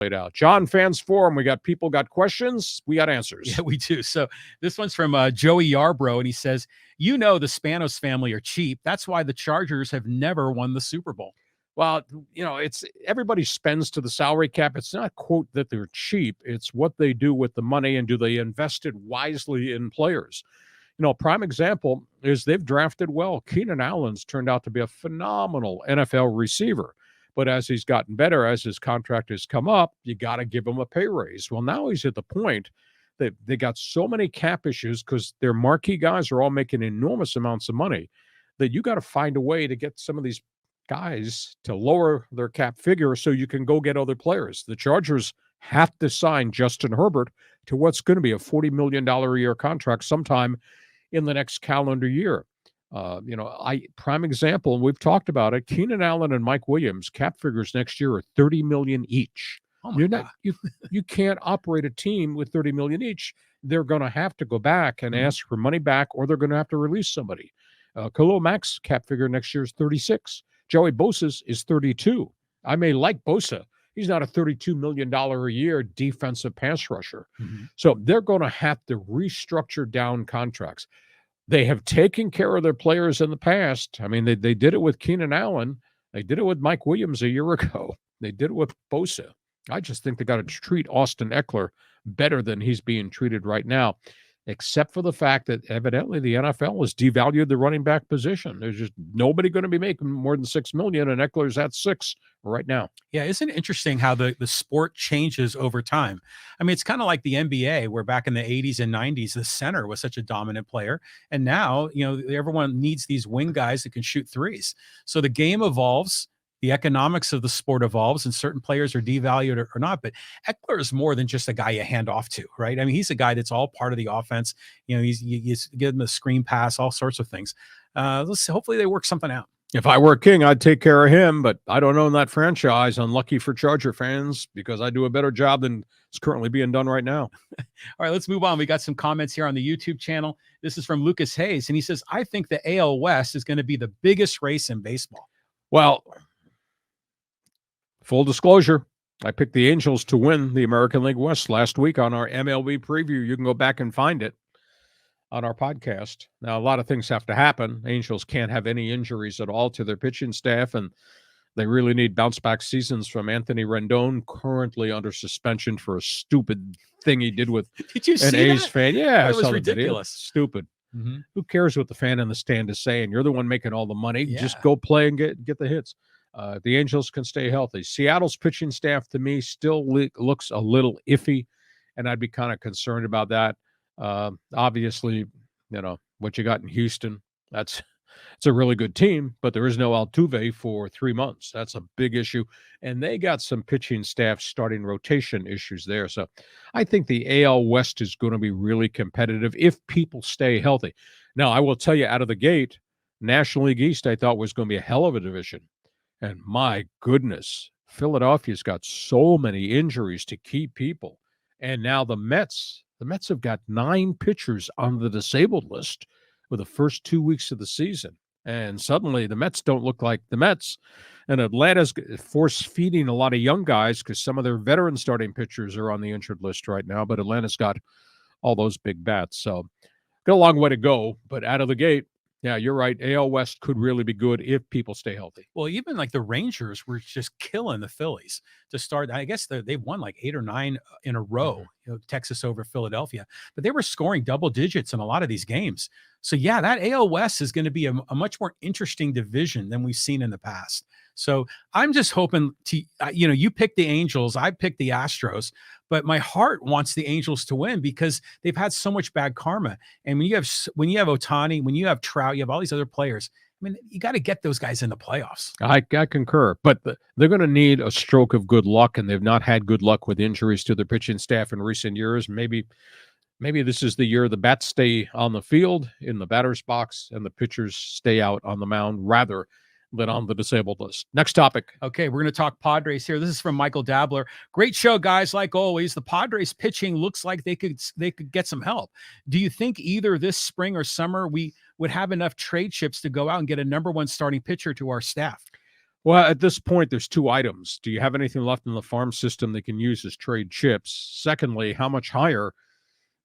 played out. John Fans Forum, we got people, got questions, we got answers. Yeah, we do. So this one's from Joey Yarbrough, and he says, the Spanos family are cheap. That's why the Chargers have never won the Super Bowl. Well, it's everybody spends to the salary cap. It's not, quote, that they're cheap. It's what they do with the money, and do they invest it wisely in players? Prime example is they've drafted well. Keenan Allen's turned out to be a phenomenal NFL receiver. But as he's gotten better, as his contract has come up, you got to give him a pay raise. Well, now he's at the point that they got so many cap issues because their marquee guys are all making enormous amounts of money that you got to find a way to get some of these guys to lower their cap figure so you can go get other players. The Chargers have to sign Justin Herbert to what's going to be a $40 million a year contract sometime in the next calendar year. Prime example, and we've talked about it, Keenan Allen and Mike Williams, cap figures next year are $30 million each. Oh my God. You can't operate a team with $30 million each. They're going to have to go back and ask for money back, or they're going to have to release somebody. Khalil Mack's cap figure next year is 36. Joey Bosa's is 32. I may like Bosa. He's not a $32 million a year defensive pass rusher. So they're going to have to restructure down contracts. They have taken care of their players in the past. I mean, they did it with Keenan Allen. They did it with Mike Williams a year ago. They did it with Bosa. I just think they got to treat Austin Eckler better than he's being treated right now, except for the fact that evidently the NFL has devalued the running back position. There's just nobody going to be making more than $6 million, and Eckler's at $6 million right now. Yeah, isn't it interesting how the sport changes over time? I mean, it's kind of like the NBA, where back in the 80s and 90s, the center was such a dominant player. And now, everyone needs these wing guys that can shoot threes. So the game evolves. The economics of the sport evolves, and certain players are devalued or not. But Eckler is more than just a guy you hand off to, right? I mean, he's a guy that's all part of the offense. You give him a screen pass, all sorts of things. Hopefully they work something out. If I were king, I'd take care of him, but I don't own that franchise. Unlucky for Charger fans, because I do a better job than is currently being done right now. All right, let's move on. We got some comments here on the YouTube channel. This is from Lucas Hayes, and he says, I think the AL West is going to be the biggest race in baseball. Well, full disclosure, I picked the Angels to win the American League West last week on our MLB preview. You can go back and find it on our podcast. Now, a lot of things have to happen. Angels can't have any injuries at all to their pitching staff, and they really need bounce-back seasons from Anthony Rendon, currently under suspension for a stupid thing he did with an A's fan. Yeah, it was ridiculous. Stupid. Who cares what the fan in the stand is saying? You're the one making all the money. Yeah. Just go play and get the hits. The Angels can stay healthy. Seattle's pitching staff, to me, still looks a little iffy, and I'd be kind of concerned about that. Obviously, what you got in Houston, it's a really good team, but there is no Altuve for 3 months. That's a big issue, and they got some pitching staff starting rotation issues there. So I think the AL West is going to be really competitive if people stay healthy. Now, I will tell you out of the gate, National League East I thought was going to be a hell of a division. And my goodness, Philadelphia's got so many injuries to key people. And now the Mets have got 9 pitchers on the disabled list with the first 2 weeks of the season. And suddenly the Mets don't look like the Mets. And Atlanta's force-feeding a lot of young guys because some of their veteran starting pitchers are on the injured list right now. But Atlanta's got all those big bats. So got a long way to go. But out of the gate, yeah, you're right. AL West could really be good if people stay healthy. Well, even like the Rangers were just killing the Phillies to start. I guess they've won like 8 or 9 in a row, Texas over Philadelphia. But they were scoring double digits in a lot of these games. So, yeah, that AL West is going to be a much more interesting division than we've seen in the past. So I'm just hoping to, you picked the Angels, I picked the Astros, but my heart wants the Angels to win because they've had so much bad karma. And when you have Ohtani, when you have Trout, you have all these other players. I mean, you got to get those guys in the playoffs. I concur, but they're going to need a stroke of good luck, and they've not had good luck with injuries to their pitching staff in recent years. Maybe this is the year the bats stay on the field in the batter's box and the pitchers stay out on the mound rather than on the disabled list. Next topic. Okay, we're going to talk Padres here. This is from Michael Dabler. Great show, guys. Like always, the Padres pitching looks like they could get some help. Do you think either this spring or summer we would have enough trade chips to go out and get a number 1 starting pitcher to our staff? Well, at this point, there's two items. Do you have anything left in the farm system they can use as trade chips? Secondly, how much higher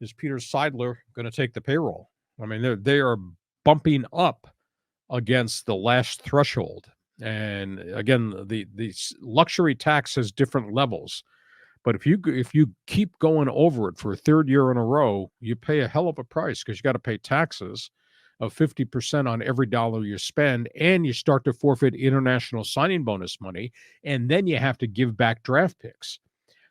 is Peter Seidler going to take the payroll? I mean, they are bumping up against the last threshold. And again, the luxury tax has different levels. But if you keep going over it for a third year in a row, you pay a hell of a price because you got to pay taxes of 50% on every dollar you spend, and you start to forfeit international signing bonus money, and then you have to give back draft picks.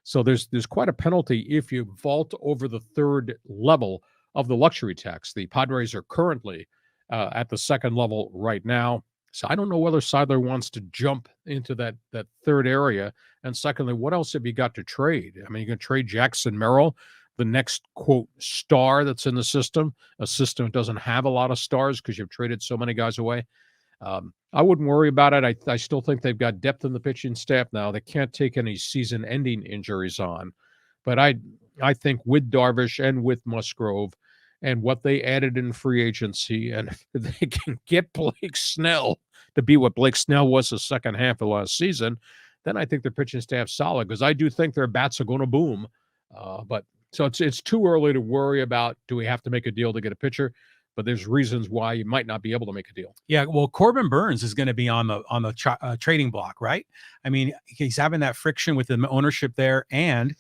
So there's quite a penalty if you vault over the third level of the luxury tax. The Padres are currently at the second level right now. So I don't know whether Seidler wants to jump into that third area. And secondly, what else have you got to trade? I mean, you can trade Jackson Merrill, the next quote star that's in the system, a system that doesn't have a lot of stars because you've traded so many guys away. I wouldn't worry about it. I still think they've got depth in the pitching staff now. They can't take any season-ending injuries on. But I think with Darvish and with Musgrove and what they added in free agency, and if they can get Blake Snell to be what Blake Snell was the second half of last season, then I think their pitching staff's solid because I do think their bats are going to boom. But so it's too early to worry about, do we have to make a deal to get a pitcher? But there's reasons why you might not be able to make a deal. Yeah, well, Corbin Burns is going to be on the trading block, right? I mean, he's having that friction with the ownership there, and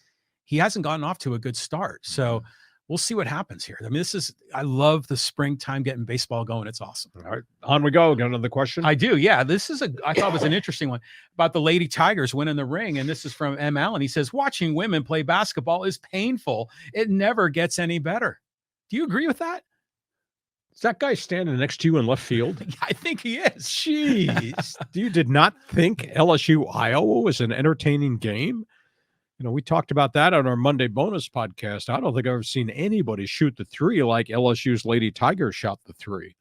he hasn't gotten off to a good start. So we'll see what happens here. I mean, I love the springtime getting baseball going. It's awesome. All right, on we go. Got another question? I do. Yeah, I thought it was an interesting one about the Lady Tigers winning the ring. And this is from M. Allen. He says, watching women play basketball is painful. It never gets any better. Do you agree with that? Is that guy standing next to you in left field? I think he is. Jeez. You did not think LSU Iowa was an entertaining game? You know, we talked about that on our Monday bonus podcast. I don't think I've ever seen anybody shoot the three like LSU's Lady Tigers shot the three.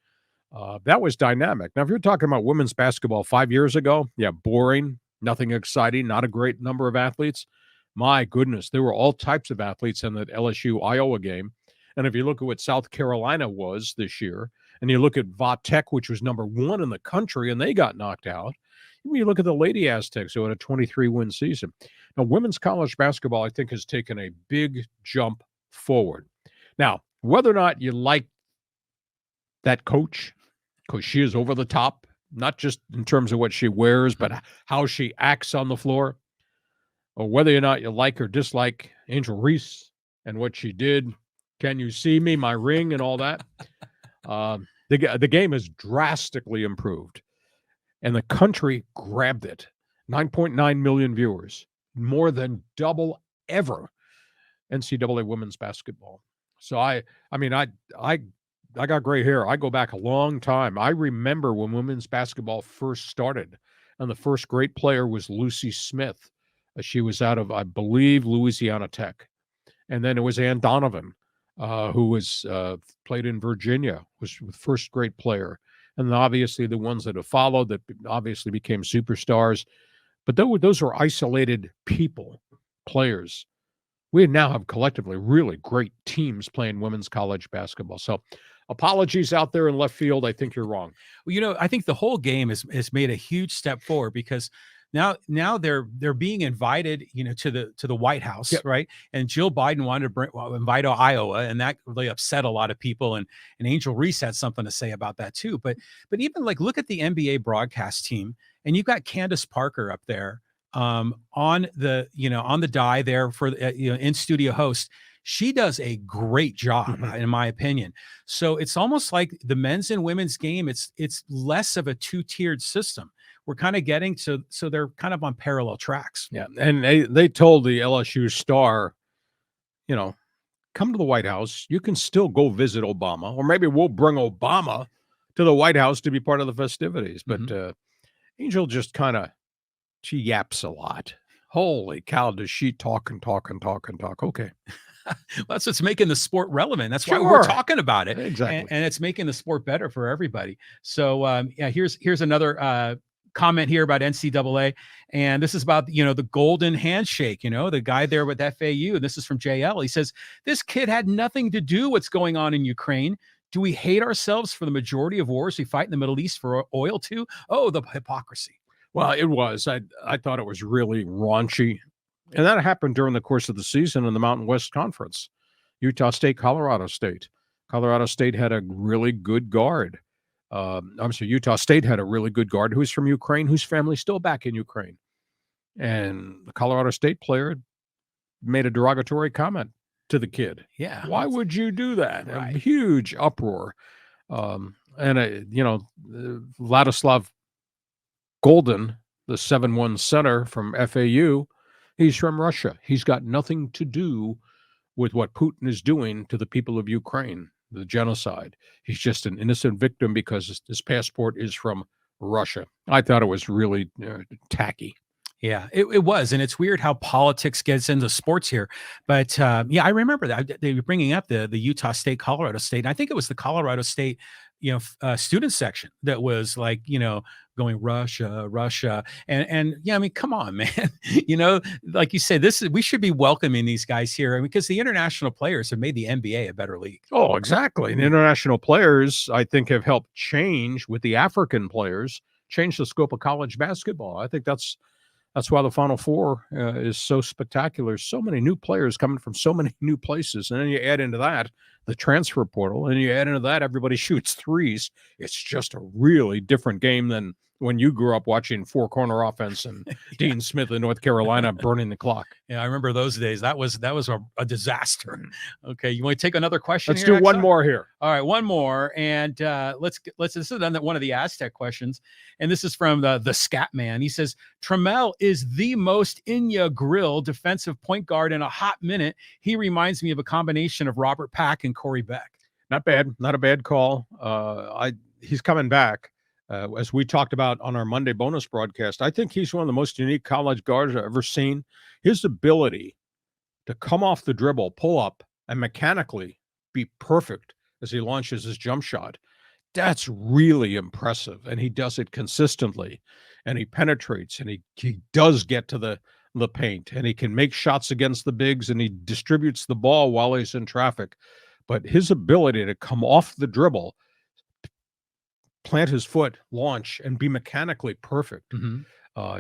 That was dynamic. Now, if you're talking about women's basketball 5 years ago, yeah, boring, nothing exciting, not a great number of athletes. My goodness, there were all types of athletes in that LSU Iowa game. And if you look at what South Carolina was this year, and you look at Vatech, which was number one in the country, and they got knocked out. When you look at the Lady Aztecs, who had a 23-win season. Now, women's college basketball, I think, has taken a big jump forward. Now, whether or not you like that coach, because she is over the top, not just in terms of what she wears, but how she acts on the floor, or whether or not you like or dislike Angel Reese and what she did, can you see me, my ring, and all that? The game has drastically improved, and the country grabbed it. 9.9 million viewers, more than double ever NCAA women's basketball. So I got gray hair. I go back a long time. I remember when women's basketball first started, and the first great player was Lucy Smith. She was out of, I believe, Louisiana Tech. And then it was Ann Donovan, who was played in Virginia, was the first great player. And then obviously the ones that have followed that obviously became superstars. But those were isolated people, players. We now have collectively really great teams playing women's college basketball. So apologies out there in left field. I think you're wrong. Well, I think the whole game has made a huge step forward because now they're being invited, to the White House, Yep. right? And Jill Biden wanted to invite Iowa, and that really upset a lot of people. And Angel Reese had something to say about that too. But even look at the NBA broadcast team, and you've got Candace Parker up there on the die there for in studio host. She does a great job, in my opinion. So it's almost like the men's and women's game. It's less of a two-tiered system. We're kind of getting so they're kind of on parallel tracks. Yeah. And they told the LSU star, come to the White House. You can still go visit Obama, or maybe we'll bring Obama to the White House to be part of the festivities. But Angel just she yaps a lot. Holy cow, does she talk and talk and talk and talk? Okay. Well, that's what's making the sport relevant. That's why Sure. we're talking about it. Exactly. And it's making the sport better for everybody. So here's another comment here about NCAA. And this is about, the golden handshake, the guy there with FAU. And this is from JL. He says, this kid had nothing to do what's going on in Ukraine. Do we hate ourselves for the majority of wars we fight in the Middle East for oil too? Oh, the hypocrisy. Well, it was. I thought it was really raunchy. And that happened during the course of the season in the Mountain West Conference. Utah State, Colorado State. Colorado State had a really good guard. I'm sorry, Utah State had a really good guard who's from Ukraine, whose family's still back in Ukraine. And the Colorado State player made a derogatory comment to the kid. Yeah. Why would you do that? Right. A huge uproar. Vladislav Golden, the 7-1 center from FAU, he's from Russia. He's got nothing to do with what Putin is doing to the people of Ukraine, the genocide. He's just an innocent victim because his passport is from Russia. I thought it was really tacky. Yeah, it was. And it's weird how politics gets into sports here. But yeah, I remember that they were bringing up the Utah State, Colorado State. And I think it was the Colorado State, student section that was like, going Russia, Russia. And yeah, I mean, come on, man. Like you say, we should be welcoming these guys here because the international players have made the NBA a better league. Oh, exactly. And international players, I think, have helped change with the African players, change the scope of college basketball. I think that's why the Final Four is so spectacular. So many new players coming from so many new places. And then you add into that the transfer portal, and you add into that everybody shoots threes. It's just a really different game than when you grew up watching four-corner offense and Dean Smith in North Carolina burning the clock. Yeah, I remember those days. That was a disaster. Okay, you want to take another question? Let's do one more here. All right, one more, and let's. This is one of the Aztec questions, and this is from the Scat Man. He says Trammell is the most in grill defensive point guard in a hot minute. He reminds me of a combination of Robert Pack and Corey Beck. Not bad, not a bad call. He's coming back. As we talked about on our Monday bonus broadcast, I think he's one of the most unique college guards I've ever seen. His ability to come off the dribble, pull up, and mechanically be perfect as he launches his jump shot, that's really impressive. And he does it consistently. And he penetrates, and he does get to the paint, and he can make shots against the bigs, and he distributes the ball while he's in traffic. But his ability to come off the dribble, plant his foot, launch, and be mechanically perfect.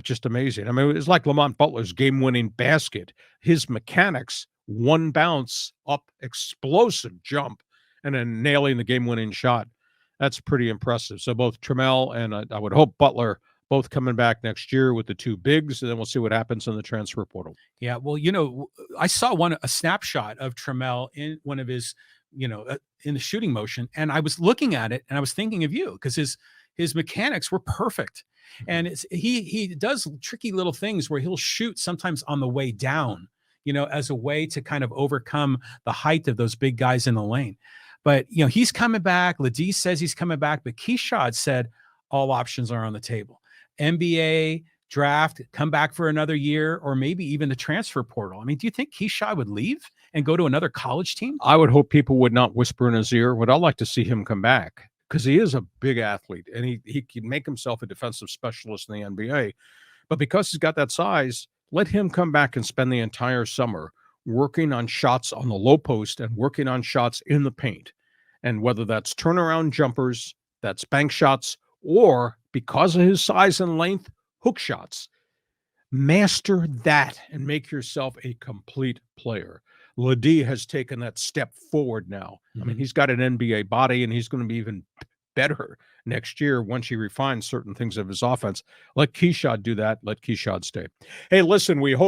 Just amazing. I mean, it's like Lamont Butler's game-winning basket. His mechanics, one bounce up, explosive jump, and then nailing the game-winning shot. That's pretty impressive. So both Trammell and I would hope Butler both coming back next year with the two bigs, and then we'll see what happens in the transfer portal. Yeah, well, I saw a snapshot of Trammell in one of his in the shooting motion, and I was looking at it and I was thinking of you because his mechanics were perfect. And he does tricky little things where he'll shoot sometimes on the way down, as a way to kind of overcome the height of those big guys in the lane. But he's coming back. Ladie says he's coming back, but Keshad said all options are on the table. NBA draft, come back for another year, or maybe even the transfer portal. I mean, do you think Keshad would leave and go to another college team? I would hope people would not whisper in his ear. Would I like to see him come back? Because he is a big athlete, and he can make himself a defensive specialist in the NBA. But because he's got that size, let him come back and spend the entire summer working on shots on the low post and working on shots in the paint. And whether that's turnaround jumpers, that's bank shots, or because of his size and length, hook shots. Master that and make yourself a complete player. Ladie has taken that step forward now. I mean, he's got an NBA body, and he's going to be even better next year once he refines certain things of his offense. Let Keshad do that. Let Keshad stay. Hey, listen, we hope